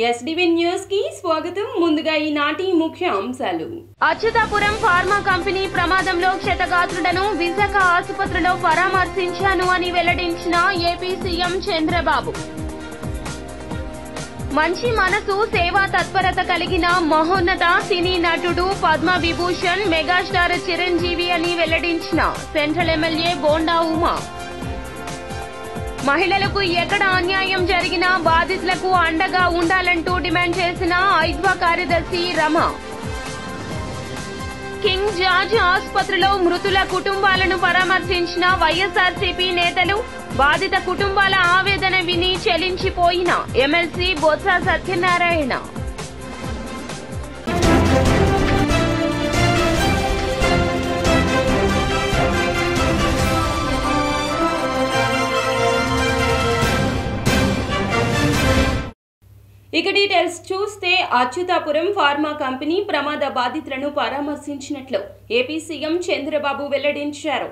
SDV news కి స్వాగతం. ముందుగా ఈనాటి ముఖ్య అంశాలు. అచ్యుతాపురం ఫార్మా కంపెనీ ప్రమాదంలో క్షతగాత్రులను విశాఖ ఆసుపత్రిలో పరామర్శించాను అని వెల్లడించిన ఏపీ సీఎం చంద్రబాబు. మంచి మనసు, సేవా తత్పరత కలిగిన మహోన్నత సినీ నటుడు పద్మ విభూషణ్ మెగాస్టార్ చిరంజీవి అని వెల్లడించిన సెంట్రల్ ఎమ్మెల్యే బోండా ఉమా. మహిళలకు ఎక్కడ అన్యాయం జరిగినా బాధితులకు అండగా ఉండాలంటూ డిమాండ్ చేసిన ఐద్వా కార్యదర్శి రమ. కింగ్ జార్జ్ ఆసుపత్రిలో మృతుల కుటుంబాలను పరామర్శించిన వైఎస్ఆర్సీపీ నేతలు. బాధిత కుటుంబాల ఆవేదన విని చెలించిపోయిన ఎమ్మెల్సీ బొత్స సత్యనారాయణ. ఇక డీటెయిల్స్ చూస్తే అచ్యుతాపురం ఫార్మా కంపెనీ ప్రమాద బాధితులను పరామర్శించినట్లు ఏపీ సీఎం చంద్రబాబు వెల్లడించారు.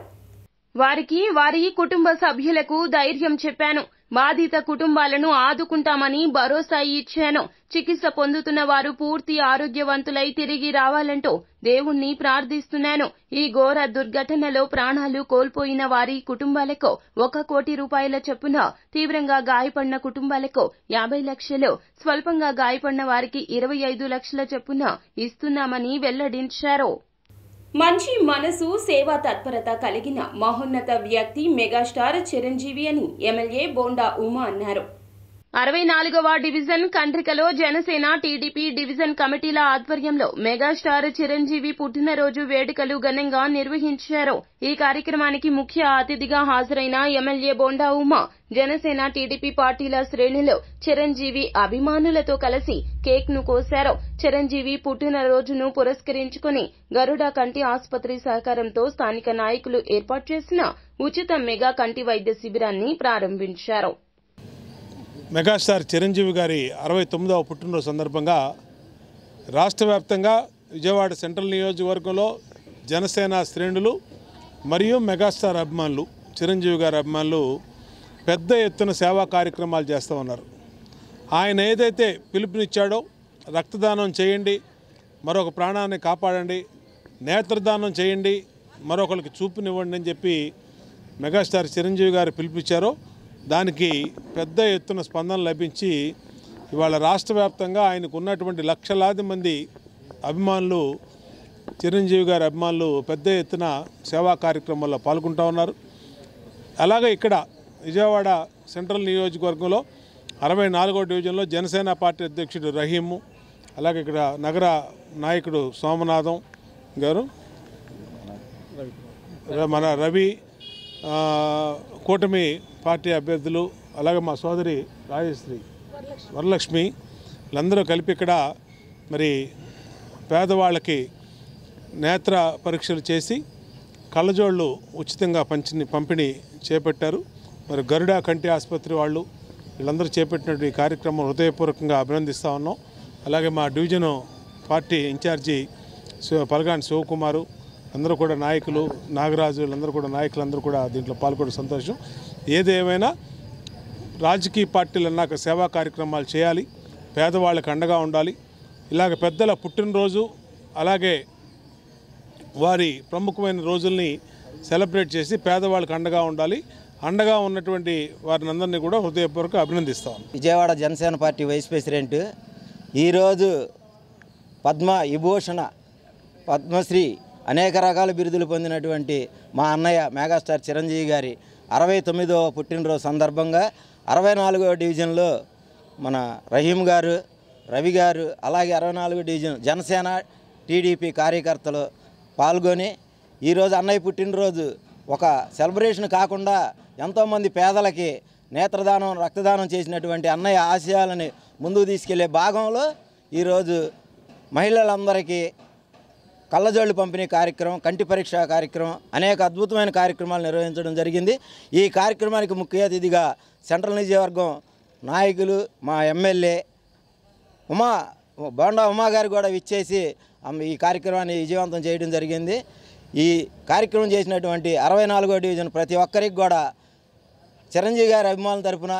వారికి, వారి కుటుంబ సభ్యులకు ధైర్యం చెప్పాను. బాధిత కుటుంబాలను ఆదుకుంటామని భరోసా ఇచ్చాను. చికిత్స పొందుతున్న వారు పూర్తి ఆరోగ్యవంతులై తిరిగి రావాలంటూ దేవుణ్ణి ప్రార్థిస్తున్నాను. ఈ ఘోర దుర్ఘటనలో ప్రాణాలు కోల్పోయిన వారి కుటుంబాలకు 1 కోటి రూపాయల చొప్పున, తీవ్రంగా గాయపడిన కుటుంబాలకు 50 లక్షలు, స్వల్పంగా గాయపడిన వారికి 25 లక్షల చొప్పున ఇస్తున్నామని వెల్లడించారు. మంచి మనసు, సేవా తత్పరత కలిగిన మహోన్నత వ్యక్తి మెగాస్టార్ చిరంజీవి అని ఎమ్మెల్యే బోండా ఉమా అన్నారు. 64వ డివిజన్ కండ్రికలో జనసేన, టీడీపీ డివిజన్ కమిటీల ఆధ్వర్యంలో మెగాస్టార్ చిరంజీవి పుట్టినరోజు వేడుకలు ఘనంగా నిర్వహించారు. ఈ కార్యక్రమానికి ముఖ్య అతిథిగా హాజరైన ఎమ్మెల్యే బోండా ఉమా జనసేన, టీడీపీ పార్టీల శ్రేణులు చిరంజీవి అభిమానులతో కలిసి కేక్ ను కోశారు. చిరంజీవి పుట్టినరోజును పురస్కరించుకుని గరుడ కంటి ఆసుపత్రి సహకారంతో స్థానిక నాయకులు ఏర్పాటు చేసిన ఉచిత మెగా కంటి వైద్య శిబిరాన్ని ప్రారంభించారు. మెగాస్టార్ చిరంజీవి గారి 69వ పుట్టినరోజు సందర్భంగా రాష్ట్ర వ్యాప్తంగా విజయవాడ సెంట్రల్ నియోజకవర్గంలో జనసేన శ్రేణులు మరియు మెగాస్టార్ అభిమానులు, చిరంజీవి గారి అభిమానులు పెద్ద ఎత్తున సేవా కార్యక్రమాలు చేస్తూ ఉన్నారు. ఆయన ఏదైతే పిలుపునిచ్చాడో రక్తదానం చేయండి, మరొక ప్రాణాన్ని కాపాడండి, నేత్రదానం చేయండి, మరొకరికి చూపునివ్వండి అని చెప్పి మెగాస్టార్ చిరంజీవి గారు పిలుపునిచ్చారో దానికి పెద్ద ఎత్తున స్పందన లభించి ఇవాళ రాష్ట్ర వ్యాప్తంగా ఆయనకు ఉన్నటువంటి లక్షలాది మంది అభిమానులు, చిరంజీవి గారి అభిమానులు పెద్ద ఎత్తున సేవా కార్యక్రమాల్లో పాల్గొంటూ ఉన్నారు. అలాగే ఇక్కడ విజయవాడ సెంట్రల్ నియోజకవర్గంలో 64వ డివిజన్లో జనసేన పార్టీ అధ్యక్షుడు రహీము, అలాగే ఇక్కడ నగర నాయకుడు సోమనాథం గారు, మన రవి, కూటమి పార్టీ అభ్యర్థులు, అలాగే మా సోదరి రాజశ్రీ, వరలక్ష్మి వీళ్ళందరూ కలిపి ఇక్కడ మరి పేదవాళ్ళకి నేత్ర పరీక్షలు చేసి కళ్ళజోళ్ళు ఉచితంగా పంపిణీ చేపట్టారు. మరి గరుడ కంటి ఆసుపత్రి వాళ్ళు వీళ్ళందరూ చేపట్టినటువంటి కార్యక్రమం హృదయపూర్వకంగా అభినందిస్తూ ఉన్నాం. అలాగే మా division party incharge Palagani Sivakumar, అందరూ కూడా నాయకులు, నాగరాజు వీళ్ళందరూ కూడా నాయకులందరూ కూడా దీంట్లో పాల్గొనడం సంతోషం. ఏదేమైనా రాజకీయ పార్టీలు అన్నాక సేవా కార్యక్రమాలు చేయాలి, పేదవాళ్ళకి అండగా ఉండాలి. ఇలాగ పెద్దల పుట్టినరోజు అలాగే వారి ప్రముఖమైన రోజుల్ని సెలబ్రేట్ చేసి పేదవాళ్ళకి అండగా ఉండాలి. అండగా ఉన్నటువంటి వారిని అందరినీ కూడా హృదయపూర్వకంగా అభినందిస్తాం. Vijayawada Janasena party vice president ఈరోజు పద్మ విభూషణ, పద్మశ్రీ అనేక రకాల బిరుదులు పొందినటువంటి మా అన్నయ్య మెగాస్టార్ చిరంజీవి గారి 69వ పుట్టినరోజు సందర్భంగా 64వ డివిజన్లో మన రహీం గారు, రవి గారు, అలాగే 64వ డివిజన్ జనసేన, టీడీపీ కార్యకర్తలు పాల్గొని ఈరోజు అన్నయ్య పుట్టినరోజు ఒక సెలబ్రేషన్ కాకుండా ఎంతోమంది పేదలకి నేత్రదానం, రక్తదానం చేసినటువంటి అన్నయ్య ఆశయాలని ముందుకు తీసుకెళ్లే భాగంలో ఈరోజు మహిళలందరికీ కళ్ళజోళ్ళు పంపిణీ కార్యక్రమం, కంటి పరీక్ష కార్యక్రమం, అనేక అద్భుతమైన కార్యక్రమాలు నిర్వహించడం జరిగింది. ఈ కార్యక్రమానికి ముఖ్య అతిథిగా సెంట్రల్ నియోజకవర్గం నాయకులు, మా ఎమ్మెల్యే బోండా ఉమా గారు కూడా విచ్చేసి ఈ కార్యక్రమాన్ని విజయవంతం చేయడం జరిగింది. ఈ కార్యక్రమం చేసినటువంటి 64వ డివిజన్ ప్రతి ఒక్కరికి కూడా చిరంజీవి గారి అభిమానుల తరఫున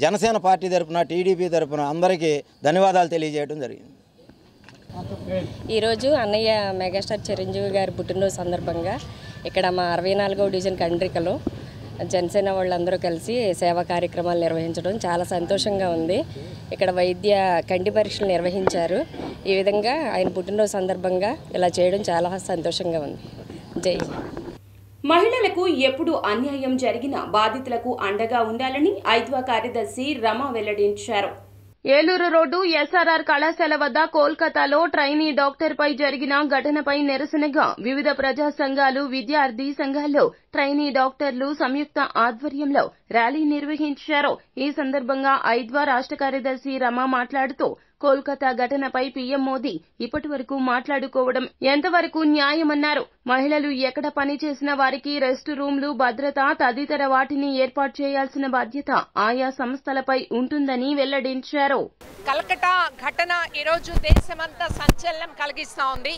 జనసేన పార్టీ తరపున టీడీపీ తరపున అందరికీ ధన్యవాదాలు తెలియజేయడం జరిగింది. ఈరోజు అన్నయ్య మెగాస్టార్ చిరంజీవి గారి పుట్టినరోజు సందర్భంగా ఇక్కడ మా 64వ డివిజన్ కండ్రికలో జనసేన వాళ్ళందరూ కలిసి సేవా కార్యక్రమాలు నిర్వహించడం చాలా సంతోషంగా ఉంది. ఇక్కడ వైద్య కంటి పరీక్షలు నిర్వహించారు. ఈ విధంగా ఆయన పుట్టినరోజు సందర్భంగా ఇలా చేయడం చాలా సంతోషంగా ఉంది. జై. మహిళలకు ఎప్పుడు అన్యాయం జరిగినా బాధితులకు అండగా ఉండాలని ఐద్వా కార్యదర్శి రమ వెల్లడించారు. ఏలూరు రోడ్డు ఎస్ఆర్ఆర్ కళాశాల వద్ద కోల్కతాలో ట్రైనీ డాక్టర్పై జరిగిన ఘటనపై నిరసనగా వివిధ ప్రజా సంఘాలు, విద్యార్థి సంఘాల్లో ట్రైనీ డాక్టర్లు సంయుక్త ఆధ్వర్యంలో ర్యాలీ నిర్వహించారు. ఈ సందర్భంగా ఐద్వా రాష్ట్ర కార్యదర్శి రమ మాట్లాడుతూ కోల్కతా ఘటనపై పీఎం మోదీ ఇప్పటి వరకు మాట్లాడుకోవడం ఎంతవరకు న్యాయమన్నారు. మహిళలు ఎక్కడ పని చేసిన వారికి రెస్ట్ రూమ్లు, భద్రత తదితర వాటిని ఏర్పాటు చేయాల్సిన బాధ్యత ఆయా సంస్థలపై ఉంటుందని వెల్లడించారు. కలకటా ఘటన ఈరోజు దేశమంతా సంచలనం కలిగిస్తా ఉంది.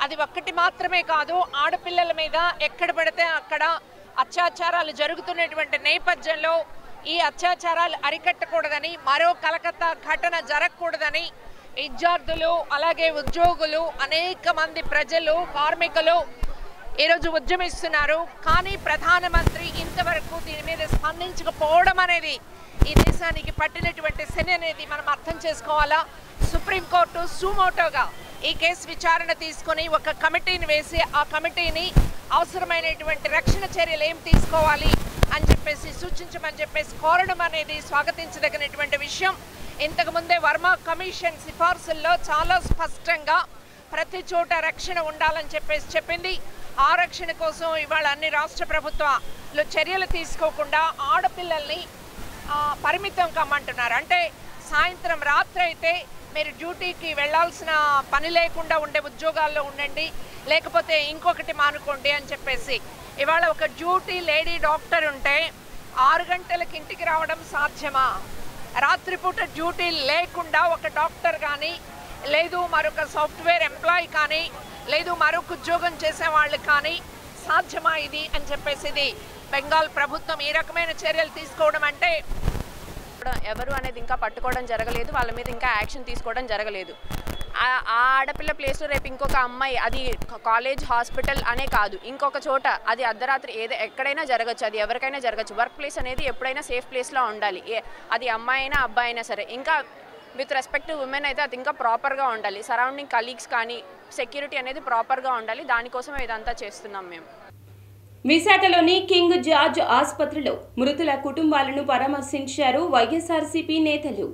అది ఒక్కటి మాత్రమే కాదు, ఆడపిల్లల మీద ఎక్కడ పడితే అక్కడ అత్యాచారాలు జరుగుతున్నటువంటి నేపథ్యంలో ఈ అత్యాచారాలు అరికట్టకూడదని, మరో కలకత్తా ఘటన జరగకూడదని విద్యార్థులు, అలాగే ఉద్యోగులు, అనేక మంది ప్రజలు, కార్మికులు ఈరోజు ఉద్యమిస్తున్నారు. కానీ ప్రధానమంత్రి ఇంతవరకు దీని మీద స్పందించకపోవడం అనేది ఈ దేశానికి పట్టినటువంటి శని అనేది మనం అర్థం చేసుకోవాలా. సుప్రీంకోర్టు సుమోటోగా ఈ కేసు విచారణ తీసుకుని ఒక కమిటీని వేసి ఆ కమిటీని అవసరమైనటువంటి రక్షణ చర్యలు ఏం తీసుకోవాలి అని చెప్పేసి సూచించమని చెప్పేసి కోరడం అనేది స్వాగతించదగినటువంటి విషయం. ఇంతకుముందే వర్మ కమిషన్ సిఫార్సుల్లో చాలా స్పష్టంగా ప్రతి చోట రక్షణ ఉండాలని చెప్పేసి చెప్పింది. ఆ రక్షణ కోసం ఇవాళ అన్ని రాష్ట్ర ప్రభుత్వాలు చర్యలు తీసుకోకుండా ఆడపిల్లల్ని పరిమితం కమ్మంటున్నారు. అంటే సాయంత్రం రాత్రి అయితే మీరు డ్యూటీకి వెళ్లాల్సిన పని లేకుండా ఉండే ఉద్యోగాల్లో ఉండండి, లేకపోతే ఇంకొకటి మానుకోండి అని చెప్పేసి. ఇవాళ ఒక డ్యూటీ లేడీ డాక్టర్ ఉంటే 6 గంటలకు ఇంటికి రావడం సాధ్యమా? రాత్రిపూట డ్యూటీ లేకుండా ఒక డాక్టర్ కానీ, లేదు మరొక సాఫ్ట్వేర్ ఎంప్లాయీ కానీ, లేదు మరొక ఉద్యోగం చేసే వాళ్ళు కానీ సాధ్యమా ఇది అని చెప్పేసి ఇది బెంగాల్ ప్రభుత్వం ఈ రకమైన చర్యలు తీసుకోవడం అంటే ఎవరు అనేది ఇంకా పట్టుకోవడం జరగలేదు, వాళ్ళ మీద ఇంకా యాక్షన్ తీసుకోవడం జరగలేదు. ఆ ఆడపిల్ల ప్లేస్లో రేపు ఇంకొక అమ్మాయి, అది కాలేజ్, హాస్పిటల్ అనే కాదు, ఇంకొక చోట అది అర్ధరాత్రి ఎక్కడైనా జరగచ్చు, అది ఎవరికైనా జరగచ్చు. వర్క్ ప్లేస్ అనేది ఎప్పుడైనా సేఫ్ ప్లేస్లో ఉండాలి, అది అమ్మాయి అయినా అబ్బాయి అయినా సరే. ఇంకా విత్ రెస్పెక్ట్ టు ఉమెన్ అయితే అది ఇంకా ప్రాపర్గా ఉండాలి. సరౌండింగ్ కలీగ్స్ కానీ సెక్యూరిటీ అనేది ప్రాపర్గా ఉండాలి. దానికోసం ఇదంతా చేస్తున్నాం మేము. విశాఖలోని కింగ్ జార్జ్ ఆసుపత్రిలో మృతుల కుటుంబాలను పరామర్శించారు వైఎస్ఆర్సీపీ నేతలు.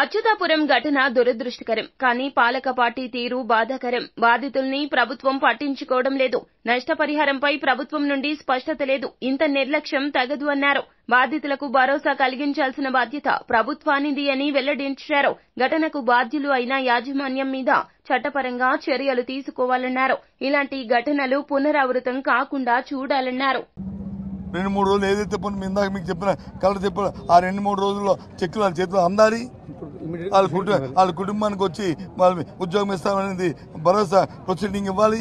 అచ్యుతాపురం ఘటన దురదృష్టకరం, కానీ పాలక పార్టీ తీరు బాధాకరం. బాధితుల్ని ప్రభుత్వం పట్టించుకోవడం లేదు. నష్టపరిహారంపై ప్రభుత్వం నుండి స్పష్టత లేదు. ఇంత నిర్లక్ష్యం తగదు అన్నారు. బాధితులకు భరోసా కలిగించాల్సిన బాధ్యత ప్రభుత్వానిది అని వెల్లడించారు. ఘటనకు బాధ్యులు అయిన యాజమాన్యం మీద చట్టపరంగా చర్యలు తీసుకోవాలన్నారు. ఇలాంటి ఘటనలు పునరావృతం కాకుండా చూడాలన్నారు. 2-3 రోజులు ఏదైతే పని ఇందాక మీకు చెప్పిన కలర్ చెప్పిన ఆ 2-3 రోజుల్లో చెక్కులు వాళ్ళ చేతిలో అందాలి. వాళ్ళ కుటుంబానికి వచ్చి వాళ్ళ ఉద్యోగం ఇస్తామనేది భరోసా ప్రొసీడింగ్ ఇవ్వాలి.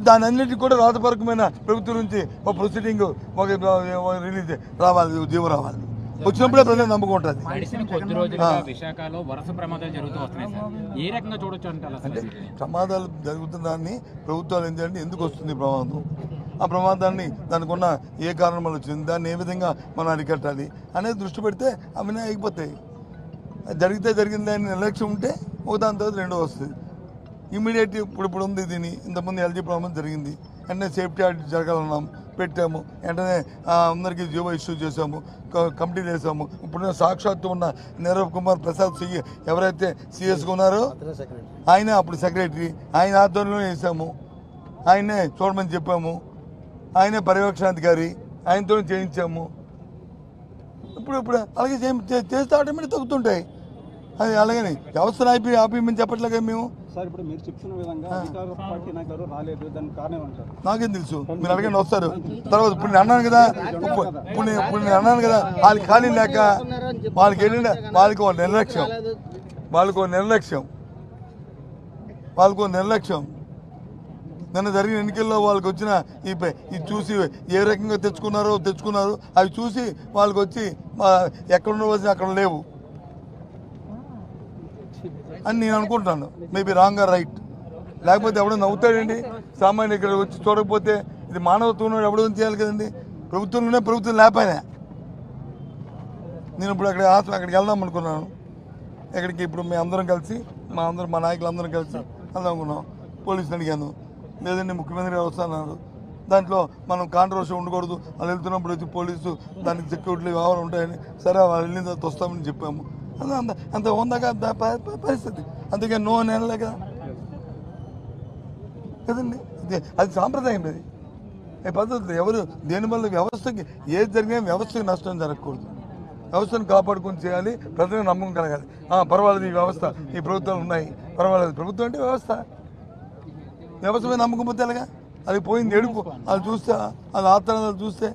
దాని అన్నిటికీ కూడా రాతపరకమైన ప్రభుత్వం నుంచి ఒక ప్రొసీడింగ్ ఒక రిలీజ్ రావాలి, జీవో రావాలి. వచ్చినప్పుడే ప్రజలు నమ్మకం ఉంటుంది. విశాఖలో వరుస ప్రమాదాలు జరుగుతూ వస్తున్నాయి సార్, ఏ రకంగా చూడొచ్చు అంటే ప్రమాదాలు జరుగుతున్నదాన్ని ప్రభుత్వాలు ఏం చేయాలంటే ఎందుకు వస్తుంది ప్రమాదం, ఆ ప్రమాదాన్ని దానికి ఉన్న ఏ కారణం వల్ల వచ్చింది, దాన్ని ఏ విధంగా మనం అరికట్టాలి అనేది దృష్టి పెడితే అవన్నీ అయిపోతాయి. జరిగితే జరిగింది అని నిర్లక్ష్యం ఉంటే ఒక దాని తర్వాత రెండో వస్తుంది. ఇమీడియట్ ఇప్పుడు ఉంది దీని ఇంతకుముందు ఎల్జీ ప్రాబ్లం జరిగింది, వెంటనే సేఫ్టీ ఆడిట్ జరగాలన్నాం, పెట్టాము. వెంటనే అందరికీ జీవో ఇష్యూ చేసాము, కమిటీలు వేసాము. ఇప్పుడు సాక్షాత్తు ఉన్న నీరవ్ కుమార్ ప్రసాద్ ఎవరైతే సిఎస్గా ఉన్నారో ఆయన అప్పుడు సెక్రటరీ, ఆయన ఆధ్వర్యంలో వేసాము. ఆయనే చూడమని చెప్పాము, ఆయనే పర్యవేక్షణాధికారి, ఆయనతో చేయించాము. ఇప్పుడు అలాగే చేస్తే ఆటోమేటిక్ తగ్గుతుంటాయి. అది అలాగని వ్యవస్థను ఆపేయమని చెప్పట్లేగా మేము. నాకేం తెలుసు, మీరు అడగండి వస్తారు. తర్వాత ఇప్పుడు నేను అన్నాను కదా, వాళ్ళకి ఖాళీ లేక వాళ్ళకి ఏంటంటే వాళ్ళకి ఒక నిర్లక్ష్యం. నిన్న జరిగిన ఎన్నికల్లో వాళ్ళకి వచ్చిన ఈ చూసి ఏ రకంగా తెచ్చుకున్నారో అవి చూసి వాళ్ళకి వచ్చి ఎక్కడ ఉండవలసిన అక్కడ లేవు అని నేను అనుకుంటాను. Maybe wrong or right. లేకపోతే ఎవడో నవ్వుతాడండి సామాన్య ఇక్కడ వచ్చి చూడకపోతే. ఇది మానవత్వం ఎవడో చేయాలి కదండి. ప్రభుత్వంలోనే ప్రభుత్వం లేకపోయినా నేను ఇప్పుడు అక్కడికి వెళ్దాం అనుకున్నాను. ఎక్కడికి ఇప్పుడు మేము అందరం కలిసి మా నాయకులు అందరం కలిసి వెళ్దాం అనుకున్నాం. పోలీసులు అడిగాను, లేదండి ముఖ్యమంత్రి గారు వస్తున్నారు, దాంట్లో మనం కాంట్రవర్సీ ఉండకూడదు, వాళ్ళు వెళ్తున్నప్పుడు వచ్చి పోలీసు దానికి సెక్యూరిటీ వ్యవహారం ఉంటాయని. సరే వాళ్ళు వెళ్ళిన తర్వాత వస్తామని చెప్పాము. అంత ఉందాక పరిస్థితి. అందుకే నో అని అనలే కదండి. అది సాంప్రదాయం. అది పద్ధతి. ఎవరు దేనివల్ల వ్యవస్థకి ఏది జరిగినా వ్యవస్థకి నష్టం జరగకూడదు. వ్యవస్థను కాపాడుకొని చేయాలి. ప్రజలకు నమ్మకం కలగాలి. పర్వాలేదు, ఈ వ్యవస్థ ఈ ప్రభుత్వాలు ఉన్నాయి, పర్వాలేదు. ప్రభుత్వం అంటే వ్యవస్థ మీద నమ్మకం పోతే ఎలాగా? అది పోయింది ఏడుపు. అది చూస్తే అది ఆత్మహత్యలు చూస్తే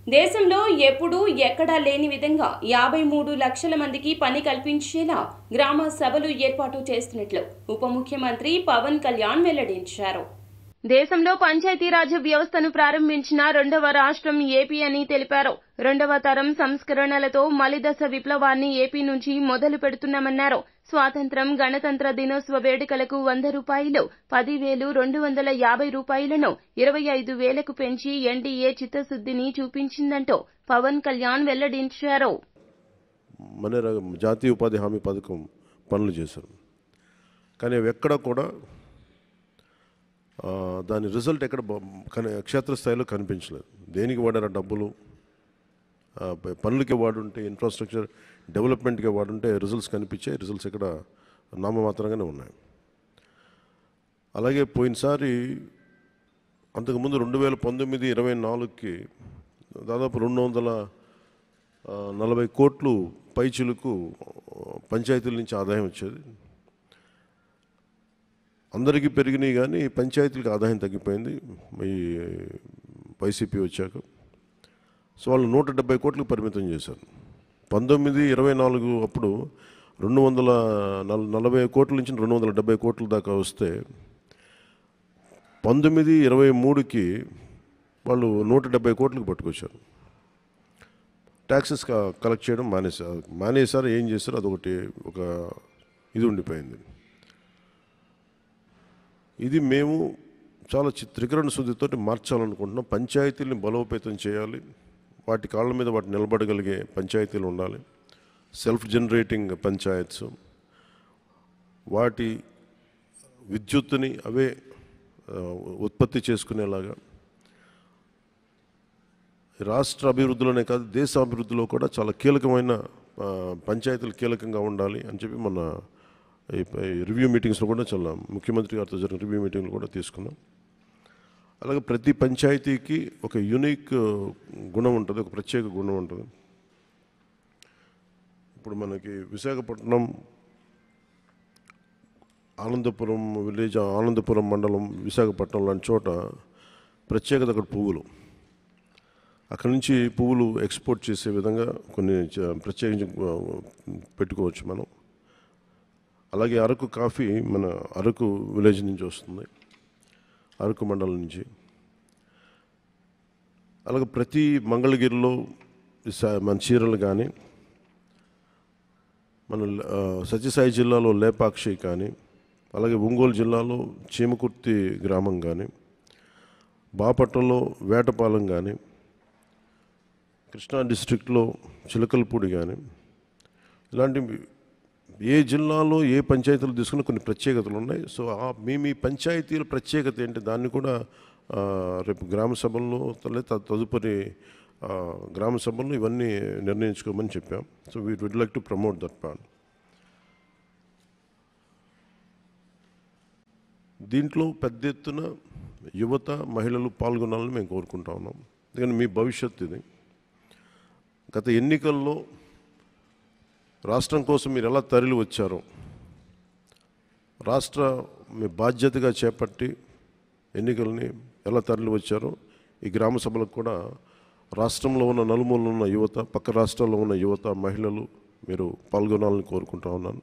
దేశంలో ఎప్పుడూ ఎక్కడా లేని విధంగా 53 లక్షల మందికి పని కల్పించేలా గ్రామ సభలు ఏర్పాటు చేస్తున్నట్లు ఉప ముఖ్యమంత్రి పవన్ కళ్యాణ్ వెల్లడించారు. దేశంలో పంచాయతీరాజ్ వ్యవస్థను ప్రారంభించిన రెండవ రాష్ట్రం ఏపీ అని తెలిపారు. రెండవ తరం సంస్కరణలతో మలిదశ విప్లవాన్ని ఏపీ నుంచి మొదలు పెడుతున్నామన్నారు. స్వాతంత్ర్యం, గణతంత్ర దినోత్సవ వేడుకలకు 100 రూపాయలు, 10,250 రూపాయలను 25,000కు పెంచి ఎన్డీఏ చిత్తశుద్ధిని చూపించిందంటూ పవన్ కళ్యాణ్ వెల్లడించారు. మన జాతీయ ఉపాధి హామీ పథకం పనులు చేశారు, కానీ అవి ఎక్కడ కూడా దాని రిజల్ట్ ఎక్కడ క్షేత్రస్థాయిలో కనిపించలేదు. దేనికి వాడారు డబ్బులు? పనులకే వాడుంటే, ఇన్ఫ్రాస్ట్రక్చర్ డెవలప్మెంట్కే వాడుంటే రిజల్ట్స్ కనిపించాయి. రిజల్ట్స్ ఇక్కడ నామమాత్రంగానే ఉన్నాయి. అలాగే పోయినసారి అంతకుముందు 2019-24కి దాదాపు 240 కోట్లు పైచిలుకు పంచాయతీల నుంచి ఆదాయం వచ్చేది. అందరికీ పెరిగినాయి, కానీ పంచాయతీలకు ఆదాయం తగ్గిపోయింది ఈ వైసీపీ వచ్చాక. సో వాళ్ళు 170 కోట్లకు పరిమితం చేశారు. 19-24 అప్పుడు 240 కోట్ల నుంచి 270 కోట్ల దాకా వస్తే 19-23కి వాళ్ళు 170 కోట్లకు పట్టుకొచ్చారు. ట్యాక్సెస్ కలెక్ట్ చేయడం మానేశారు. ఏం చేశారు? అదొకటి ఒక ఇది ఉండిపోయింది. ఇది మేము చాలా త్రికరణ శుద్ధితో మార్చాలనుకుంటున్నాం. పంచాయతీల్ని బలోపేతం చేయాలి. వాటి కాళ్ళ మీద వాటి నిలబడగలిగే పంచాయతీలు ఉండాలి. సెల్ఫ్ జనరేటింగ్ పంచాయత్స్, వాటి విద్యుత్తుని అవే ఉత్పత్తి చేసుకునేలాగా రాష్ట్ర అభివృద్ధిలోనే కాదు దేశ అభివృద్ధిలో కూడా చాలా కీలకమైన పంచాయతీలు కీలకంగా ఉండాలి అని చెప్పి మన ఈ రివ్యూ మీటింగ్స్లో కూడా చాలా ముఖ్యమంత్రి గారితో జరిగిన రివ్యూ మీటింగ్లు కూడా తీసుకున్నాం. అలాగే ప్రతి పంచాయతీకి ఒక యూనిక్ గుణం ఉంటుంది, ఒక ప్రత్యేక గుణం ఉంటుంది. ఇప్పుడు మనకి విశాఖపట్నం ఆనందపురం విలేజ్, ఆనందపురం మండలం, విశాఖపట్నం లాంటి చోట ప్రత్యేకత అక్కడ పువ్వులు. అక్కడి నుంచి పువ్వులు ఎక్స్పోర్ట్ చేసే విధంగా కొన్ని ప్రత్యేకించి పెట్టుకోవచ్చు మనం. అలాగే అరకు కాఫీ మన అరకు విలేజ్ నుంచి వస్తుంది, అరకు మండలం నుంచి. అలాగే ప్రతి మంగళగిరిలో మన చీరలు కానీ, మన సత్యసాయి జిల్లాలో లేపాక్షి కానీ, అలాగే ఒంగోలు జిల్లాలో చీమకుర్తి గ్రామం కానీ, బాపట్లలో వేటపాలెం కానీ, కృష్ణా డిస్ట్రిక్ట్లో చిలకలపూడి కానీ, ఇలాంటి ఏ జిల్లాలో ఏ పంచాయతీలు తీసుకున్న కొన్ని ప్రత్యేకతలు ఉన్నాయి. సో మీ పంచాయతీల ప్రత్యేకత ఏంటి, దాన్ని కూడా రేపు గ్రామ సభల్లో తదుపరి గ్రామ సభల్లో ఇవన్నీ నిర్ణయించుకోమని చెప్పాం. So we would like to promote that part. దీంట్లో పెద్ద ఎత్తున యువత, మహిళలు పాల్గొనాలని మేము కోరుకుంటా ఉన్నాం. ఎందుకంటే మీ భవిష్యత్తు ఇది. గత ఎన్నికల్లో రాష్ట్రం కోసం మీరు ఎలా తరలి వచ్చారో, రాష్ట్ర మీ బాధ్యతగా చేపట్టి ఎన్నికల్ని ఎలా తరలి వచ్చారో, ఈ గ్రామ సభలకు కూడా రాష్ట్రంలో ఉన్న నలుమూలలో ఉన్న యువత, పక్క రాష్ట్రాల్లో ఉన్న యువత, మహిళలు మీరు పాల్గొనాలని కోరుకుంటా ఉన్నాను.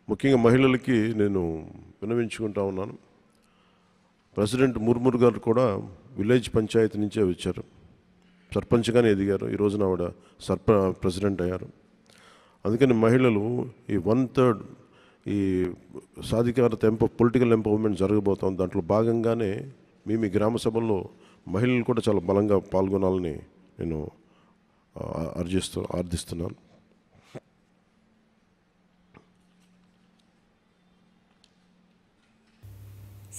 ముఖ్యంగా మహిళలకి నేను విన్నవించుకుంటా ఉన్నాను. ప్రెసిడెంట్ ముర్ముర్ గారు కూడా విలేజ్ పంచాయతీ నుంచే వచ్చారు, సర్పంచ్గానే ఎదిగారు. ఈ రోజున ఆవిడ ప్రెసిడెంట్ అయ్యారు. అందుకని మహిళలు ఈ 1/3 ఈ సాధికారత పొలిటికల్ ఎంపవర్మెంట్ జరగబోతోంది. దాంట్లో భాగంగానే మీ గ్రామ సభల్లో మహిళలు కూడా చాలా బలంగా పాల్గొనాలని నేను ఆర్థిస్తున్నాను.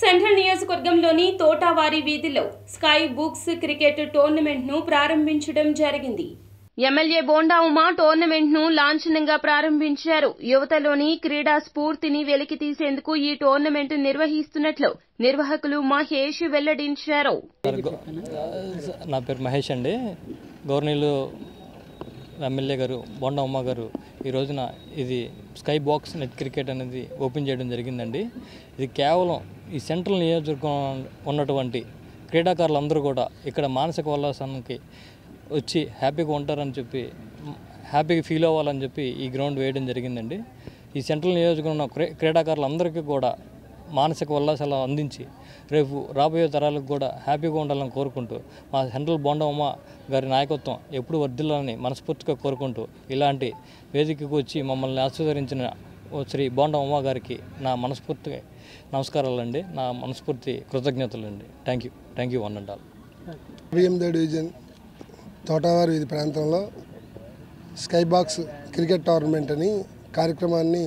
సెంట్రల్ నియోజకవర్గంలోని తోటావారి వీధిలో స్కై బుక్స్ క్రికెట్ టోర్నమెంట్ను ప్రారంభించడం జరిగింది. ఎమ్మెల్యే బోండా ఉమా టోర్నమెంట్ను లాంఛనంగా ప్రారంభించారు. యువతలోని క్రీడా స్ఫూర్తిని వెలికి తీసేందుకు ఈ టోర్నమెంట్ నిర్వహిస్తున్నట్లు నిర్వాహకులు మహేష్ వెల్లడించారు. నా పేరు మహేష్ అండి. గవర్నీలు ఎమ్మెల్యే గారు బోండా ఉమా గారు ఈ రోజున ఇది స్కై బాక్స్ నెట్ క్రికెట్ అనేది ఓపెన్ చేయడం జరిగిందండి. ఇది కేవలం ఈ సెంట్రల్ నియోజకవర్గం ఉన్నటువంటి క్రీడాకారులందరూ కూడా ఇక్కడ మానసిక ఉల్లాసానికి వచ్చి హ్యాపీగా ఉంటారని చెప్పి, హ్యాపీగా ఫీల్ అవ్వాలని చెప్పి ఈ గ్రౌండ్ వేయడం జరిగిందండి. ఈ సెంట్రల్ నియోజకవర్గం క్రీడాకారులందరికీ కూడా మానసిక ఉల్లాసాలు అందించి రేపు రాబోయే తరాలకు కూడా హ్యాపీగా ఉండాలని కోరుకుంటూ మా సెంట్రల్ బోండా ఉమా గారి నాయకత్వం ఎప్పుడు వర్ధిల్లాలని మనస్ఫూర్తిగా కోరుకుంటూ ఇలాంటి వేదికకు వచ్చి మమ్మల్ని ఆశీర్వదించిన శ్రీ బోండా ఉమా గారికి నా మనస్ఫూర్తిగా నమస్కారాలండి, నా మనస్ఫూర్తి కృతజ్ఞతలండి. Thank you one and all. 8వ డివిజన్ తోటవారి వీధి ప్రాంతంలో స్కై బాక్స్ క్రికెట్ టోర్నమెంట్ అని కార్యక్రమాన్ని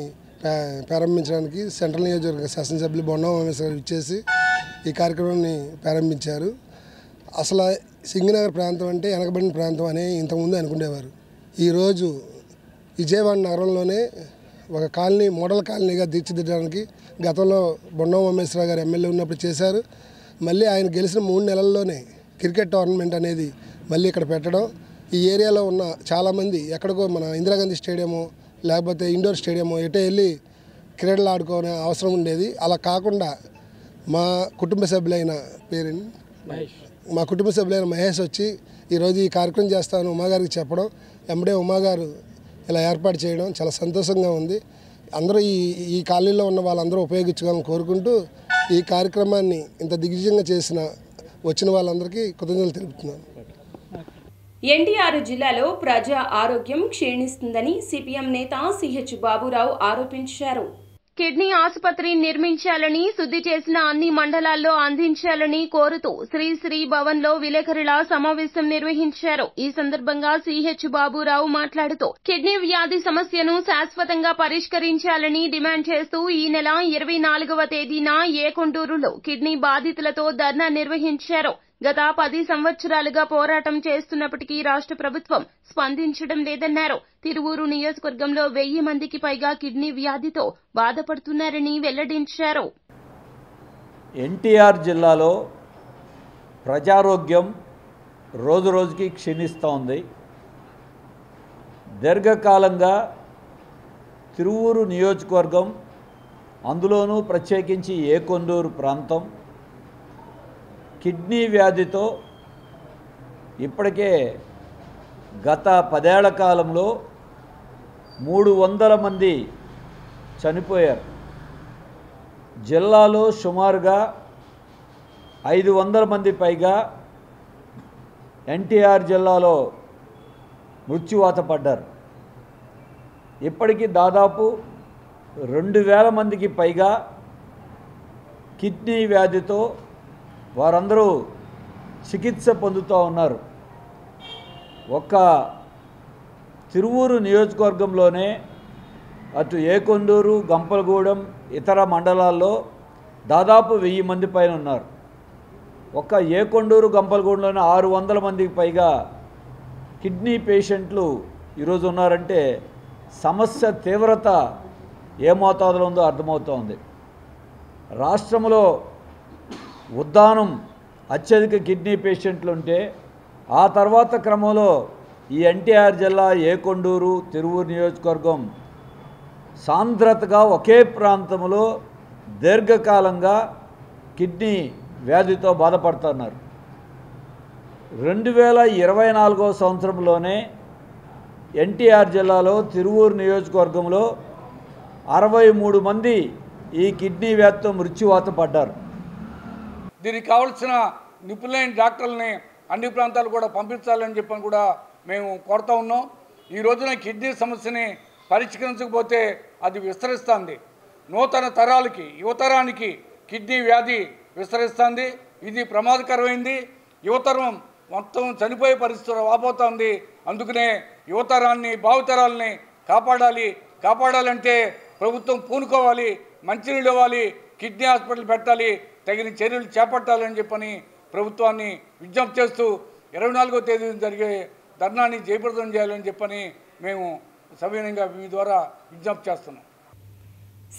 ప్రారంభించడానికి సెంట్రల్ నియోజకవర్గ శాసనసభ్యులు బోండా ఉమేశ్వర గారు ఇచ్చేసి ఈ కార్యక్రమాన్ని ప్రారంభించారు. అసలు సింగనగర్ ప్రాంతం అంటే వెనకబడిన ప్రాంతం అని ఇంతకుముందు అనుకునేవారు. ఈరోజు విజయవాడ నగరంలోనే ఒక కాలనీ మోడల్ కాలనీగా తీర్చిదిద్దడానికి గతంలో బోండా ఉమేశ్వర గారు ఎమ్మెల్యే ఉన్నప్పుడు చేశారు. మళ్ళీ ఆయన గెలిచిన 3 నెలల్లోనే క్రికెట్ టోర్నమెంట్ అనేది మళ్ళీ ఇక్కడ పెట్టడం, ఈ ఏరియాలో ఉన్న చాలామంది ఎక్కడికో మన ఇందిరాగాంధీ స్టేడియము లేకపోతే ఇండోర్ స్టేడియము ఎటో వెళ్ళి క్రీడలు ఆడుకునే అవసరం ఉండేది. అలా కాకుండా మా కుటుంబ సభ్యులైన మహేష్ వచ్చి ఈరోజు ఈ కార్యక్రమం చేస్తాను ఉమాగారికి చెప్పడం, వెంబడే ఉమాగారు ఇలా ఏర్పాటు చేయడం చాలా సంతోషంగా ఉంది. అందరూ ఈ కాలనీలో ఉన్న వాళ్ళందరూ ఉపయోగించుకోవాలని కోరుకుంటూ ఈ కార్యక్రమాన్ని ఇంత దిగ్విజయంగా వచ్చిన వాళ్ళందరికీ కృతజ్ఞతలు తెలుపుతున్నాను. ఎన్టీఆర్ జిల్లాలో ప్రజా ఆరోగ్యం క్షీణిస్తుందని సిపిఎం నేత సిహెచ్ బాబురావు ఆరోపించారు. కిడ్నీ ఆసుపత్రి నిర్మించాలని, శుద్ది చేసిన అన్ని మండలాల్లో అందించాలని కోరుతూ శ్రీ భవన్లో విలేకరుల సమావేశం నిర్వహించారు. ఈ సందర్భంగా సిహెచ్ బాబురావు మాట్లాడుతూ కిడ్నీ వ్యాధి సమస్యను శాశ్వతంగా పరిష్కరించాలని డిమాండ్ చేస్తూ ఈ నెల 24వ తేదీన ఏకొండూరులో కిడ్నీ బాధితులతో ధర్నా నిర్వహించారు. గత 10 సంవత్సరాలుగా పోరాటం చేస్తున్నప్పటికీ రాష్ట్ర ప్రభుత్వం స్పందించడం లేదన్నారు. తిరువూరు నియోజకవర్గంలో 1000 మందికి పైగా కిడ్నీ వ్యాధితో బాధపడుతున్నారని వెల్లడించారు. ఎన్టీఆర్ జిల్లాలో ప్రజారోగ్యం రోజురోజుకి క్షీణిస్తోంది. దీర్ఘకాలంగా తిరువూరు నియోజకవర్గం, అందులోనూ ప్రత్యేకించి ఏకొండూరు ప్రాంతం కిడ్నీ వ్యాధితో ఇప్పటికే గత 10 ఏళ్ల కాలంలో 300 మంది చనిపోయారు. జిల్లాలో సుమారుగా 500 మంది పైగా ఎన్టీఆర్ జిల్లాలో మృత్యువాత పడ్డారు. ఇప్పటికీ దాదాపు 2000 మందికి పైగా కిడ్నీ వ్యాధితో వారందరూ చికిత్స పొందుతూ ఉన్నారు. ఒక్క తిరువూరు నియోజకవర్గంలోనే అటు ఏకొండూరు, గంపలగూడెం, ఇతర మండలాల్లో దాదాపు 1000 మంది పైన ఉన్నారు. ఒక్క ఏకొండూరు, గంపలగూడెంలోనే 600 మందికి పైగా కిడ్నీ పేషెంట్లు ఈరోజు ఉన్నారంటే సమస్య తీవ్రత ఏ మోతాదులో ఉందో అర్థమవుతోంది. రాష్ట్రంలో ఉద్దానం అత్యధిక కిడ్నీ పేషెంట్లు ఉంటే ఆ తర్వాత క్రమంలో ఈ ఎన్టీఆర్ జిల్లా ఏకొండూరు, తిరువూరు నియోజకవర్గం సాంద్రతగా ఒకే ప్రాంతంలో దీర్ఘకాలంగా కిడ్నీ వ్యాధితో బాధపడుతున్నారు. 2024వ సంవత్సరంలోనే ఎన్టీఆర్ జిల్లాలో తిరువూరు నియోజకవర్గంలో 63 మంది ఈ కిడ్నీ వ్యాధితో మృత్యువాత పడ్డారు. దీనికి కావాల్సిన నిపుణులైన డాక్టర్లని అన్ని ప్రాంతాలు కూడా పంపించాలని చెప్పని కూడా మేము కోరుతా ఉన్నాం. ఈ రోజున కిడ్నీ సమస్యని పరిష్కరించకపోతే అది విస్తరిస్తుంది. నూతన తరాలకి యువతరానికి కిడ్నీ వ్యాధి విస్తరిస్తుంది. ఇది ప్రమాదకరమైంది. యువతరం మొత్తం చనిపోయే పరిస్థితి రాబోతోంది. అందుకనే యువతరాన్ని భావితరాలని కాపాడాలంటే ప్రభుత్వం పూనుకోవాలి, మంచినీళ్ళు ఇవ్వాలి, కిడ్నీ హాస్పిటల్ పెట్టాలి, తగిన చర్యలు చేపట్టాలని చెప్పని ప్రభుత్వాన్ని విజ్ఞప్తి చేస్తూ 24వ తేదీన జరిగే ధర్నాన్ని జయప్రదం చేయాలని చెప్పని మేము సవినయంగా మీ ద్వారా విజ్ఞప్తి చేస్తున్నాం.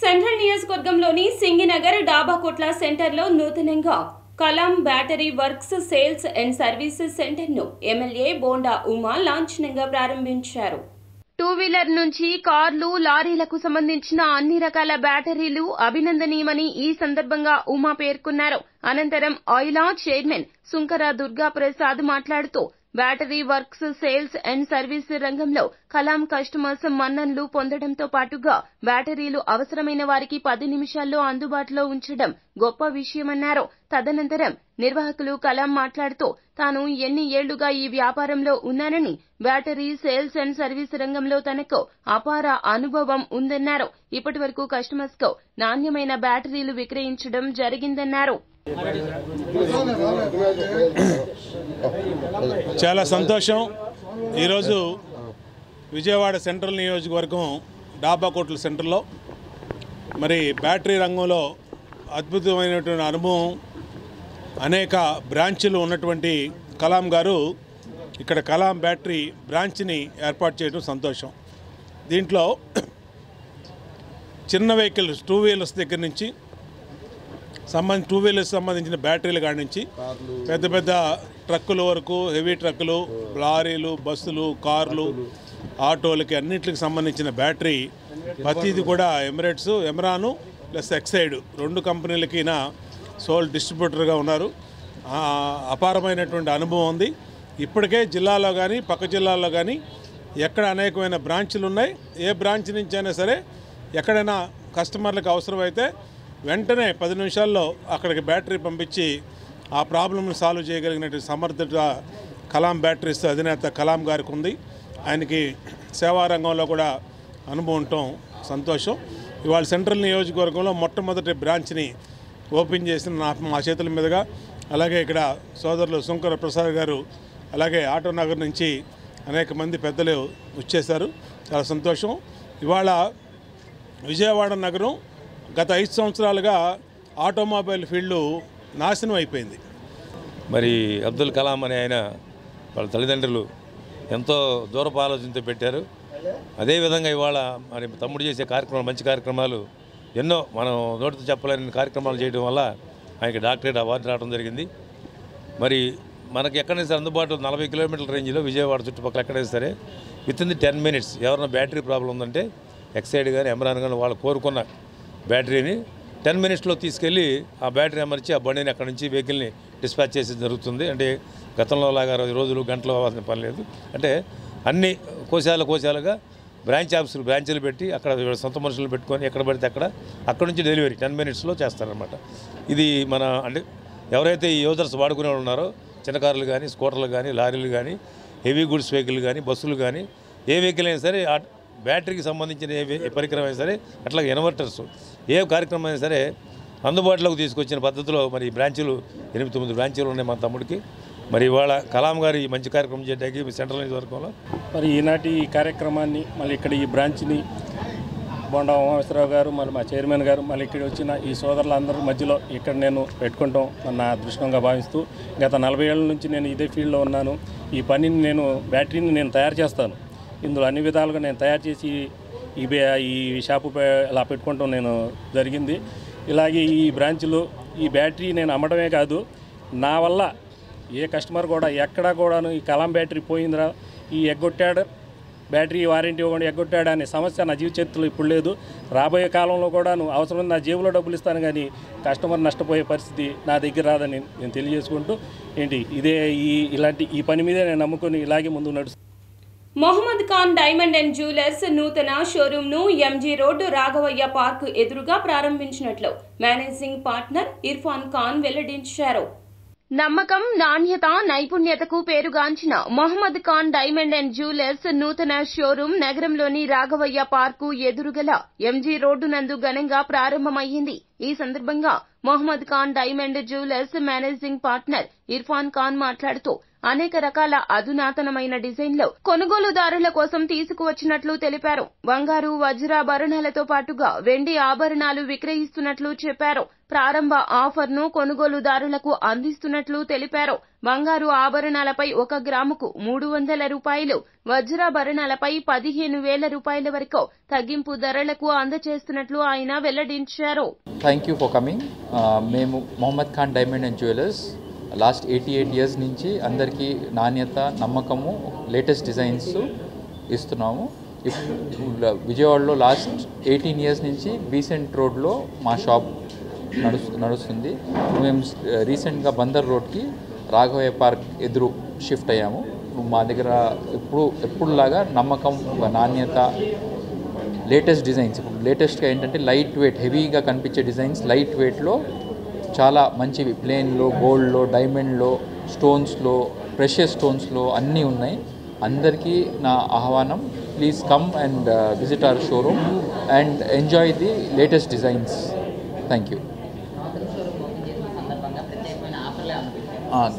సెంట్రల్ నియోజకవర్గంలోని సింగినగర్ డాబాకోట్ల సెంటర్లో నూతనంగా Kalam battery works sales and services సెంటర్ను ఎమ్మెల్యే బోండా ఉమా లాంఛనంగా ప్రారంభించారు. 2 వీలర్ నుంచి కార్లు, లారీలకు సంబంధించిన అన్ని రకాల బ్యాటరీలు అభినందనీయమని ఈ సందర్భంగా ఉమా పేర్కొన్నారు. అనంతరం ఆయిలా చైర్మన్ సుంకర దుర్గా ప్రసాద్ మాట్లాడుతూ battery works sales and service రంగంలో కలాం కస్టమర్స్ మన్ననలు పొందడంతో పాటుగా బ్యాటరీలు అవసరమైన వారికి 10 నిమిషాల్లో అందుబాటులో ఉంచడం గొప్ప విషయమన్నారు. తదనంతరం నిర్వాహకులు కలాం మాట్లాడుతూ తాను ఎన్ని ఏళ్లుగా ఈ వ్యాపారంలో ఉన్నానని, బ్యాటరీ సేల్స్ అండ్ సర్వీస్ రంగంలో తనకు అపార అనుభవం ఉందన్నారు. ఇప్పటి వరకు కస్టమర్స్ కు నాణ్యమైన బ్యాటరీలు విక్రయించడం జరిగిందన్నారు. చాలా సంతోషం. ఈరోజు విజయవాడ సెంట్రల్ నియోజకవర్గం డాబాకోట్ల సెంటర్లో మరి బ్యాటరీ రంగంలో అద్భుతమైనటువంటి అనుభవం, అనేక బ్రాంచ్లు ఉన్నటువంటి కలాం గారు ఇక్కడ కలాం బ్యాటరీ బ్రాంచ్ని ఏర్పాటు చేయడం సంతోషం. దీంట్లో చిన్న వెహికల్స్ 2 వీలర్స్ దగ్గర నుంచి 2 వీలర్స్ సంబంధించిన బ్యాటరీలు కాడి నుంచి పెద్ద పెద్ద ట్రక్కుల వరకు, హెవీ ట్రక్కులు, లారీలు, బస్సులు, కార్లు, ఆటోలకి అన్నింటికి సంబంధించిన బ్యాటరీ ప్రతిది కూడా ఎమరాను ప్లస్ ఎక్సైడ్ 2 కంపెనీలకి సోల్ డిస్ట్రిబ్యూటర్గా ఉన్నారు. అపారమైనటువంటి అనుభవం ఉంది. ఇప్పటికే జిల్లాలో కానీ పక్క జిల్లాల్లో కానీ ఎక్కడ అనేకమైన బ్రాంచ్లు ఉన్నాయి. ఏ బ్రాంచ్ నుంచి అయినా సరే ఎక్కడైనా కస్టమర్లకు అవసరమైతే వెంటనే 10 నిమిషాల్లో అక్కడికి బ్యాటరీ పంపించి ఆ ప్రాబ్లమ్ని సాల్వ్ చేయగలిగినటువంటి సమర్థత కలాం బ్యాటరీస్ అధినేత కలాం గారికి ఉంది. ఆయనకి సేవా రంగంలో కూడా అనుభవం ఉండటం సంతోషం. ఇవాళ సెంట్రల్ నియోజకవర్గంలో మొట్టమొదటి బ్రాంచ్ని ఓపెన్ చేసిన మా చేతుల మీదుగా, అలాగే ఇక్కడ సోదరులు సుంకర ప్రసాద్ గారు, అలాగే ఆటో నగర్ నుంచి అనేక మంది పెద్దలు వచ్చేశారు. చాలా సంతోషం. ఇవాళ విజయవాడ నగరం గత 5 సంవత్సరాలుగా ఆటోమొబైల్ ఫీల్డ్ నాశనం అయిపోయింది. మరి అబ్దుల్ కలాం అనే ఆయన వాళ్ళ తల్లిదండ్రులు ఎంతో దూరపు ఆలోచనతో పెట్టారు. అదేవిధంగా ఇవాళ మరి తమ్ముడు చేసే కార్యక్రమాలు, మంచి కార్యక్రమాలు ఎన్నో మనం నోటితో చెప్పలేని కార్యక్రమాలు చేయడం వల్ల ఆయనకి డాక్టరేట్ అవార్డు రావడం జరిగింది. మరి మనకి ఎక్కడైనా సరే అందుబాటులో 40 కిలోమీటర్ల రేంజ్లో విజయవాడ చుట్టుపక్కల ఎక్కడైనా సరే వితిన్ 10 మినిట్స్ ఎవరైనా బ్యాటరీ ప్రాబ్లం ఉందంటే ఎక్సైడ్ కానీ ఎమరాన్ కానీ వాళ్ళు కోరుకున్న బ్యాటరీని 10 మినిట్స్లో తీసుకెళ్ళి ఆ బ్యాటరీ అమర్చి ఆ బండిని అక్కడి నుంచి వెహికల్ని డిస్పాచ్ చేసి జరుగుతుంది. అంటే గతంలో లాగా రోజులు గంటలు అవ్వాల్సిన పని లేదు. అంటే అన్ని కోశాలుగా బ్రాంచీలు పెట్టి అక్కడ సొంత మనుషులు పెట్టుకొని ఎక్కడ పడితే అక్కడ నుంచి డెలివరీ 10 మినిట్స్లో చేస్తారనమాట. ఇది మన అంటే ఎవరైతే ఈ యూజర్స్ వాడుకునే వాళ్ళు ఉన్నారో చిన్న కార్లు కానీ, స్కూటర్లు కానీ, లారీలు కానీ, హెవీ గుడ్స్ వెహికల్ కానీ, బస్సులు కానీ, ఏ వెహికల్ అయినా సరే బ్యాటరీకి సంబంధించిన ఏ పరికరం అయినా సరే, అట్లాగే ఇన్వర్టర్స్ ఏ కార్యక్రమం అయినా సరే అందుబాటులోకి తీసుకొచ్చిన పద్ధతిలో మరి బ్రాంచీలు 8-9 బ్రాంచీలు ఉన్నాయి మా తమ్ముడికి. మరి ఇవాళ కలాం గారు ఈ మంచి కార్యక్రమం చేయడానికి సెంట్రల్ నియోజకవర్గంలో మరి ఈనాటి ఈ కార్యక్రమాన్ని మళ్ళీ ఇక్కడ ఈ బ్రాంచ్ని బొండా ఉమామేశ్వరరావు గారు, మరి మా చైర్మన్ గారు, మళ్ళీ ఇక్కడ వచ్చిన ఈ సోదరులందరి మధ్యలో ఇక్కడ నేను పెట్టుకుంటాం నా అదృష్టంగా భావిస్తూ, గత 40 ఏళ్ళ నుంచి నేను ఇదే ఫీల్డ్లో ఉన్నాను. ఈ పనిని బ్యాటరీని నేను తయారు చేస్తాను. ఇందులో అన్ని విధాలుగా నేను తయారు చేసి ఈ షాపు ఇలా పెట్టుకోవటం నేను జరిగింది. ఇలాగే ఈ బ్రాంచ్లో ఈ బ్యాటరీ నేను అమ్మడమే కాదు, నా వల్ల ఏ కస్టమర్ కూడా ఎక్కడా కూడాను ఈ కలాం బ్యాటరీ పోయిందిరా, ఈ ఎగ్గొట్టాడు బ్యాటరీ వారంటీ ఇవ్వకుండా ఎగ్గొట్టాడు అనే సమస్య నా జీవిత చరిత్రలో ఇప్పుడు లేదు. రాబోయే కాలంలో కూడాను అవసరం నా జేబులో డబ్బులు ఇస్తాను కానీ కస్టమర్ నష్టపోయే పరిస్థితి నా దగ్గర రాదని నేను తెలియజేసుకుంటూ ఇలాంటి ఈ పని మీదే నేను నమ్ముకొని ఇలాగే ముందుకు నడుస్తాను. Mohammad Khan diamond and jewellers నూతన షోరూంను ఎంజీ రోడ్డు రాఘవయ్య పార్క్ ఎదురుగా ప్రారంభించినట్లు మేనేజింగ్ పార్ట్నర్ ఇర్ఫాన్ ఖాన్ వెల్లడించారు. నమ్మకం, నాణ్యత, నైపుణ్యతకు పేరుగాంచిన Mohammad Khan diamond and jewellers నూతన షోరూం నగరంలోని రాఘవయ్య పార్కు ఎదురుగల ఎంజీ రోడ్డు నందు ఘనంగా ప్రారంభమయ్యింది. ఈ సందర్భంగా Mohammad Khan diamond jewellers managing partner Irfan Khan మాట్లాడుతూ అనేక రకాల అధునాతనమైన డిజైన్లో కొనుగోలుదారుల కోసం తీసుకువచ్చినట్లు తెలిపారు. బంగారు, వజ్రాభరణాలతో పాటుగా వెండి ఆభరణాలు విక్రయిస్తున్నట్లు చెప్పారు. ప్రారంభ ఆఫర్ను కొనుగోలుదారులకు అందిస్తున్నట్లు తెలిపారు. బంగారు ఆభరణాలపై 1 గ్రాముకు 300 రూపాయలు, వజ్రాభరణాలపై 15,000 రూపాయల వరకు తగ్గింపు ధరలకు అందజేస్తున్నట్లు ఆయన వెల్లడించారు. Thank you for coming. మేము Mohammad Khan diamond and jewellers last 88 years నుంచి అందరికీ నాణ్యత, నమ్మకము, లేటెస్ట్ డిజైన్స్ ఇస్తున్నాము. విజయవాడలో లాస్ట్ 18 ఇయర్స్ నుంచి బీసెంట్ రోడ్లో మా షాప్ నడుస్తుంది. మేము రీసెంట్గా బందర్ రోడ్కి రాఘవయ్య పార్క్ ఎదురు షిఫ్ట్ అయ్యాము. మా దగ్గర ఎప్పుడులాగా నమ్మకం, నాణ్యత, లేటెస్ట్ డిజైన్స్. ఇప్పుడు లేటెస్ట్గా ఏంటంటే లైట్ వెయిట్, హెవీగా కనిపించే డిజైన్స్ లైట్ వెయిట్లో చాలా మంచివి. ప్లేన్లో, గోల్డ్లో, డైమండ్లో, స్టోన్స్లో, ప్రెషియస్ స్టోన్స్లో అన్నీ ఉన్నాయి. అందరికీ నా ఆహ్వానం, please come and visit our showroom and enjoy the latest designs. Thank you.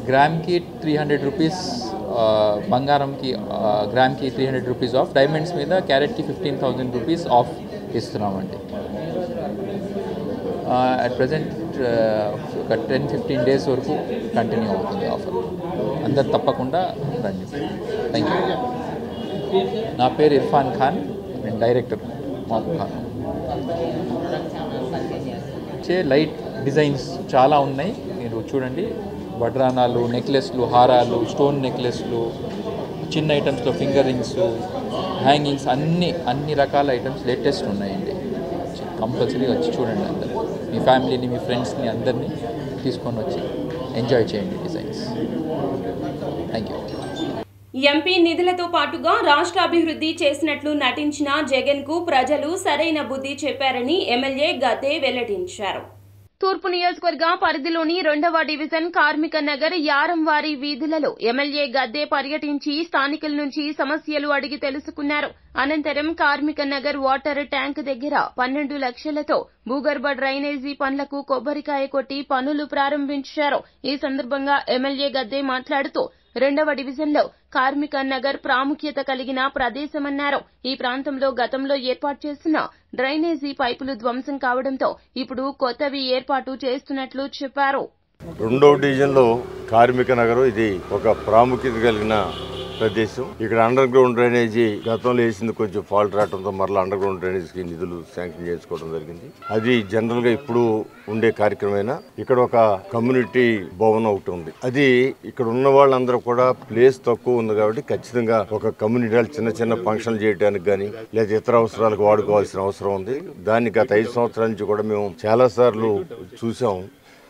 గ్రామ్కి 300 రూపీస్, బంగారంకి గ్రామ్కి 300 రూపీస్ ఆఫ్, డైమండ్స్ మీద క్యారెట్కి 15,000 రూపీస్ ఆఫ్ ఇస్తున్నామండి. అట్ ప్రజెంట్ ఒక 10-15 డేస్ వరకు కంటిన్యూ అవుతుంది ఆఫర్. అందరు తప్పకుండా రండి. Thank you. నా పేరు ఇర్ఫాన్ ఖాన్, నేను director Mohammed Khan. Light designs చాలా ఉన్నాయి, మీరు చూడండి. వడ్రానాలు, నెక్లెస్లు, హారాలు, స్టోన్ నెక్లెస్లు, చిన్న ఐటమ్స్లో ఫింగర్ రింగ్స్, హ్యాంగింగ్స్, అన్ని రకాల ఐటమ్స్ లేటెస్ట్ ఉన్నాయండి. కంపల్సరీగా వచ్చి చూడండి. అందరు మీ ఫ్యామిలీని, మీ ఫ్రెండ్స్ని అందరినీ తీసుకొని వచ్చి ఎంజాయ్ చేయండి డిజైన్స్. Thank you. ఎంపీ నిధులతో పాటుగా రాష్ట్ర అభివృద్ధి చేసినట్లు నటించిన జగన్ కు ప్రజలు సరైన బుద్ధి చెప్పారని ఎమ్మెల్యే గద్దే వెల్లడించారు. తూర్పు నియోజకవర్గ పరిధిలోని 2వ డివిజన్ కార్మిక నగర్ యారంవారి వీధులలో ఎమ్మెల్యే గద్దే పర్యటించి స్థానికుల నుంచి సమస్యలు అడిగి తెలుసుకున్నారు. అనంతరం కార్మిక నగర్ వాటర్ ట్యాంక్ దగ్గర 12 లక్షలతో భూగర్భ డ్రైనేజీ పనులకు కొబ్బరికాయ కొట్టి పనులు ప్రారంభించారు. ఈ సందర్భంగా ఎమ్మెల్యే గద్దే మాట్లాడుతూ 2వ డివిజన్లో కార్మిక నగర్ ప్రాముఖ్యత కలిగిన ప్రదేశమన్నారు. ఈ ప్రాంతంలో గతంలో ఏర్పాటు చేసిన డ్రైనేజీ పైపులు ధ్వంసం కావడంతో ఇప్పుడు కొత్తవి ఏర్పాటు చేస్తున్నట్లు చెప్పారు. 2వ డివిజన్లో కార్మిక నగరం ఇది ఒక ప్రాముఖ్యత కలిగిన ప్రదేశం. ఇక్కడ అండర్ గ్రౌండ్ డ్రైనేజీ గతంలో వేసింది కొంచెం ఫాల్ట్ రావడంతో మరలా అండర్ గ్రౌండ్ డ్రైనేజీకి నిధులు శాంక్షన్ చేసుకోవడం జరిగింది. అది జనరల్ గా ఇప్పుడు ఉండే కార్యక్రమమైనా ఇక్కడ ఒక కమ్యూనిటీ భవనం ఒకటి ఉంది. అది ఇక్కడ ఉన్న వాళ్ళందరూ కూడా ప్లేస్ తక్కువ ఉంది కాబట్టి ఖచ్చితంగా ఒక కమ్యూనిటీ చిన్న చిన్న ఫంక్షన్లు చేయడానికి కానీ లేదా ఇతర అవసరాలకు వాడుకోవాల్సిన అవసరం ఉంది. దాన్ని గత 5 సంవత్సరాల నుంచి కూడా మేము చాలా సార్లు చూసాం.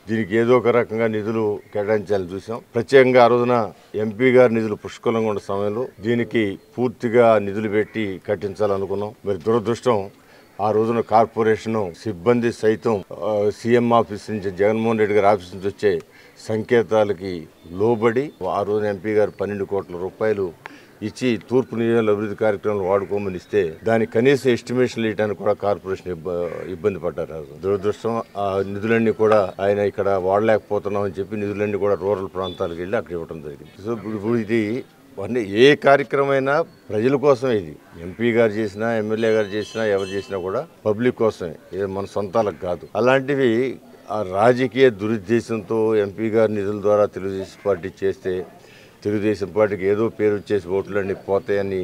దీనికి ఏదో ఒక రకంగా నిధులు కేటాయించాలని చూసాం. ప్రత్యేకంగా ఆ రోజున ఎంపీ గారి నిధులు పుష్కలంగా ఉన్న సమయంలో దీనికి పూర్తిగా నిధులు పెట్టి కట్టించాలనుకున్నాం. మరి దురదృష్టం ఆ రోజున కార్పొరేషన్ సిబ్బంది సైతం సీఎం ఆఫీస్ నుంచి, జగన్మోహన్ రెడ్డి గారి ఆఫీస్ నుంచి వచ్చే సంకేతాలకి లోబడి ఆ రోజున ఎంపీ గారు 12 కోట్ల రూపాయలు ఇచ్చి తూర్పు నియోజకవర్గ అభివృద్ధి కార్యక్రమాలు వాడుకోమని ఇస్తే దాని కనీస ఎస్టిమేషన్ ఇవ్వడానికి కూడా కార్పొరేషన్ ఇబ్బంది పడ్డారు. దురదృష్టం ఆ నిధులన్నీ కూడా ఆయన ఇక్కడ వాడలేకపోతున్నామని చెప్పి నిధులన్నీ కూడా రూరల్ ప్రాంతాలకు వెళ్ళి అక్కడ ఇవ్వడం జరిగింది. సో ఇప్పుడు ఇది ఏ కార్యక్రమమైనా ప్రజల కోసమే. ఇది ఎంపీ గారు చేసినా, ఎమ్మెల్యే గారు చేసినా, ఎవరు చేసినా కూడా పబ్లిక్ కోసమే, మన సొంతాలకు కాదు. అలాంటివి ఆ రాజకీయ దురుద్దేశంతో ఎంపీ గారి నిధుల ద్వారా తెలుగుదేశం పార్టీ చేస్తే తెలుగుదేశం పార్టీకి ఏదో పేరు వచ్చేసి ఓట్లన్నీ పోతాయని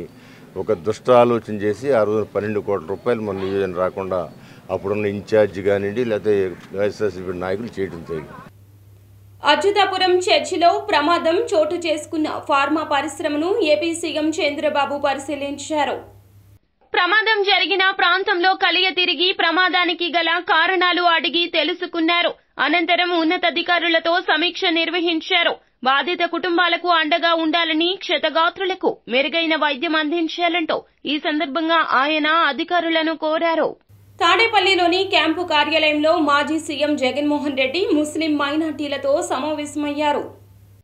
ఒక దుష్ట ఆలోచన చేసి ఆ రోజున 12 కోట్ల రూపాయలు మన నియోజకవర్గం రాకుండా అప్పుడున్న ఇన్ఛార్జి కానివ్వండి లేకపోతే వైఎస్ఆర్సీపీ నాయకులు చేయడం జరిగింది. అచ్యుతాపురం చర్చిలో ప్రమాదం చోటు చేసుకున్న ఫార్మా పరిశ్రమను ఏపీ సీఎం చంద్రబాబు పరిశీలించారు. ప్రమాదం జరిగిన ప్రాంతంలో కలియ తిరిగి ప్రమాదానికి గల కారణాలు అడిగి తెలుసుకున్నారు. అనంతరం ఉన్నతాధికారులతో సమీక్ష నిర్వహించారు. బాధిత కుటుంబాలకు అండగా ఉండాలని, క్షతగాత్రులకు మెరుగైన వైద్యం అందించాలంటూ ఈ సందర్భంగా ఆయన అధికారులను కోరారు. తాడేపల్లిలోని క్యాంపు కార్యాలయంలో మాజీ సీఎం జగన్మోహన్ రెడ్డి ముస్లిం మైనార్టీలతో సమావేశమయ్యారు.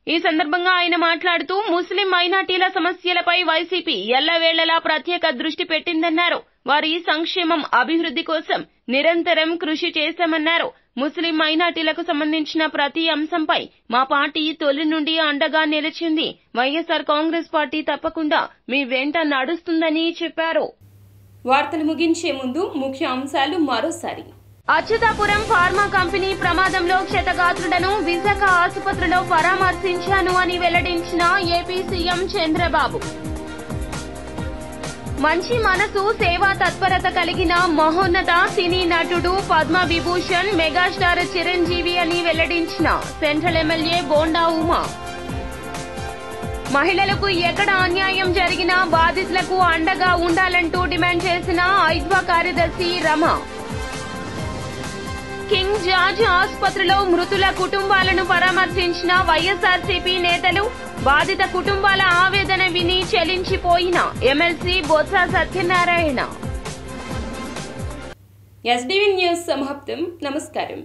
ఈ సందర్భంగా ఆయన మాట్లాడుతూ ముస్లిం మైనార్టీల సమస్యలపై వైసీపీ ఎల్లవేళలా ప్రత్యేక దృష్టి పెట్టిందన్నారు. వారి సంక్షేమం, అభివృద్ధి కోసం నిరంతరం కృషి చేశామన్నారు. ముస్లిం మైనార్టీలకు సంబంధించిన ప్రతి అంశంపై మా పార్టీ తొలి నుండి అండగా నిలిచింది. వైఎస్ఆర్ కాంగ్రెస్ పార్టీ తప్పకుండా మీ వెంట నడుస్తుందని చెప్పారు. వార్తలు ముగించే ముందు ముఖ్య అంశాలు మరోసారి. అచ్యుతాపురం ఫార్మా కంపెనీ ప్రమాదంలో క్షతగాత్రులను విశాఖ ఆసుపత్రిలో పరామర్శించాను అని వెల్లడించిన ఏపీ సీఎం చంద్రబాబు. మంచి మనసు, సేవా తత్పరత కలిగిన మహోన్నత సినీ నటుడు పద్మ విభూషణ్ మెగాస్టార్ చిరంజీవి అని వెల్లడించిన సెంట్రల్ ఎమ్మెల్యే బోండా ఉమా. మహిళలకు ఎక్కడ అన్యాయం జరిగినా బాధితులకు అండగా ఉండాలంటూ డిమాండ్ చేసిన ఐద్వా కార్యదర్శి రమ. కింగ్ జార్జ్ ఆసుపత్రిలో మృతుల కుటుంబాలను పరామర్శించిన వైఎస్ఆర్సీపీ నేతలు. బాధిత కుటుంబాల ఆవేదన విని చెలించిపోయిన MLC Botsa Satyanarayana. SDV news సమాప్తం. నమస్కారం.